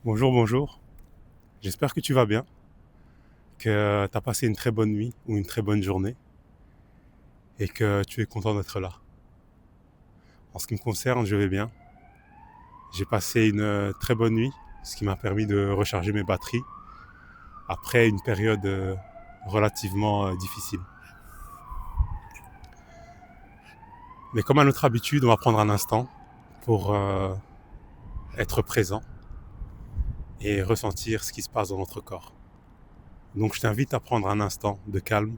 Bonjour, bonjour. J'espère que tu vas bien, que tu as passé une très bonne nuit ou une très bonne journée et que tu es content d'être là. En ce qui me concerne, je vais bien. J'ai passé une très bonne nuit, ce qui m'a permis de recharger mes batteries après une période relativement difficile. Mais comme à notre habitude, on va prendre un instant pour être présent et ressentir ce qui se passe dans notre corps. Donc je t'invite à prendre un instant de calme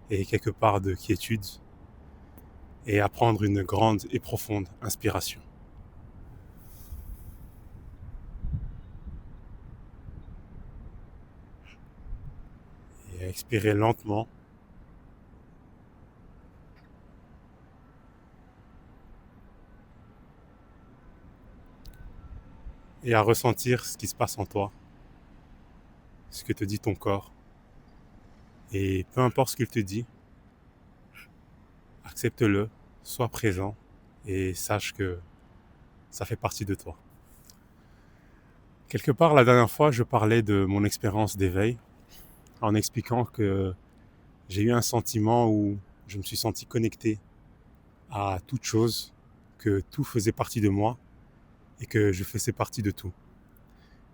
et quelque part de quiétude et à prendre une grande et profonde inspiration. Et à expirer lentement et à ressentir ce qui se passe en toi, ce que te dit ton corps. Et peu importe ce qu'il te dit, accepte-le, sois présent et sache que ça fait partie de toi. Quelque part, la dernière fois, je parlais de mon expérience d'éveil en expliquant que j'ai eu un sentiment où je me suis senti connecté à toute chose, que tout faisait partie de moi et que je faisais partie de tout.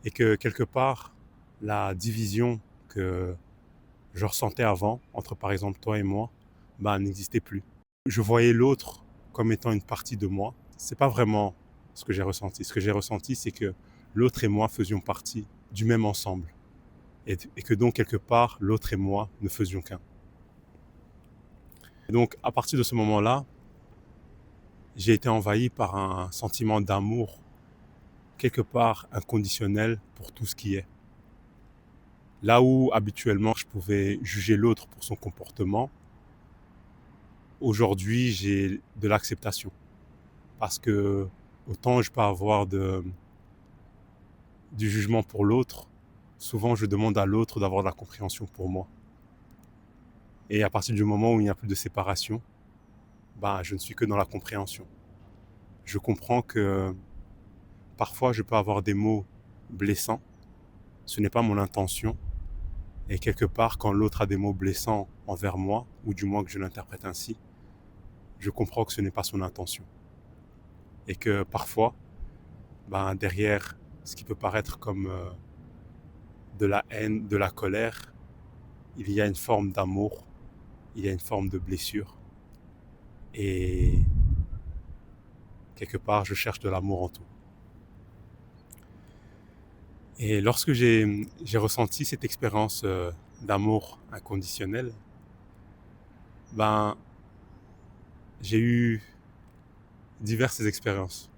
Et que quelque part, la division que je ressentais avant, entre par exemple toi et moi, n'existait plus. Je voyais l'autre comme étant une partie de moi. C'est pas vraiment ce que j'ai ressenti. Ce que j'ai ressenti, c'est que l'autre et moi faisions partie du même ensemble. Et que donc, quelque part, l'autre et moi ne faisions qu'un. Et donc, à partir de ce moment-là, j'ai été envahi par un sentiment d'amour, quelque part inconditionnel pour tout ce qui est. Là où habituellement je pouvais juger l'autre pour son comportement, aujourd'hui j'ai de l'acceptation. Parce que autant je peux avoir du jugement pour l'autre, souvent je demande à l'autre d'avoir de la compréhension pour moi. Et à partir du moment où il n'y a plus de séparation, je ne suis que dans la compréhension. Je comprends que parfois je peux avoir des mots blessants, ce n'est pas mon intention. Et quelque part, quand l'autre a des mots blessants envers moi, ou du moins que je l'interprète ainsi, je comprends que ce n'est pas son intention. Et que parfois, derrière ce qui peut paraître comme de la haine, de la colère, il y a une forme d'amour, il y a une forme de blessure. Et quelque part, je cherche de l'amour en tout. Et lorsque j'ai ressenti cette expérience d'amour inconditionnel, ben, j'ai eu diverses expériences.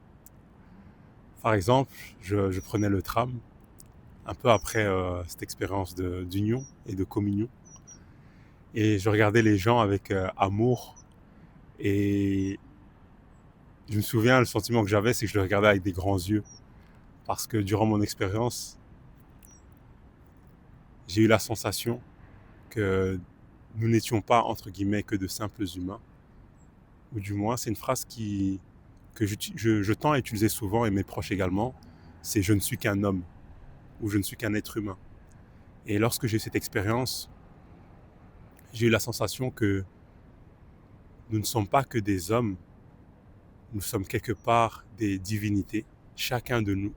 Par exemple, je prenais le tram un peu après cette expérience d'union et de communion. Et je regardais les gens avec amour. Et je me souviens, le sentiment que j'avais, c'est que je les regardais avec des grands yeux. Parce que durant mon expérience, j'ai eu la sensation que nous n'étions pas, entre guillemets, que de simples humains. Ou du moins, c'est une phrase que je tends à utiliser souvent, et mes proches également, c'est je ne suis qu'un homme, ou je ne suis qu'un être humain. Et lorsque j'ai eu cette expérience, j'ai eu la sensation que nous ne sommes pas que des hommes, nous sommes quelque part des divinités, chacun de nous,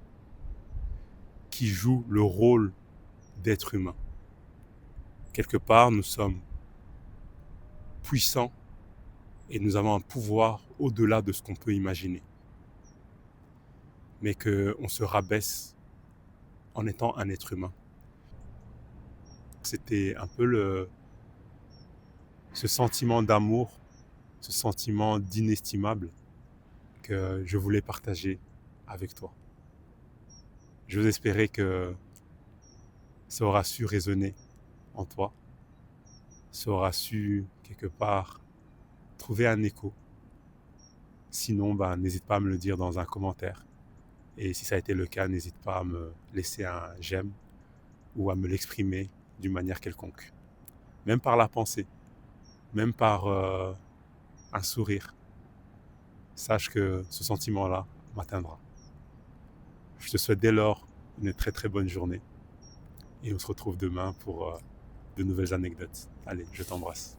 qui joue le rôle d'être humain. Quelque part, nous sommes puissants et nous avons un pouvoir au-delà de ce qu'on peut imaginer. Mais qu'on se rabaisse en étant un être humain. C'était un peu ce sentiment d'amour, ce sentiment d'inestimable que je voulais partager avec toi. Je veux espérer que ça aura su résonner en toi, ça aura su quelque part trouver un écho. Sinon, n'hésite pas à me le dire dans un commentaire. Et si ça a été le cas, n'hésite pas à me laisser un j'aime ou à me l'exprimer d'une manière quelconque. Même par la pensée, même par un sourire. Sache que ce sentiment-là m'atteindra. Je te souhaite dès lors une très très bonne journée. Et on se retrouve demain pour de nouvelles anecdotes. Allez, je t'embrasse.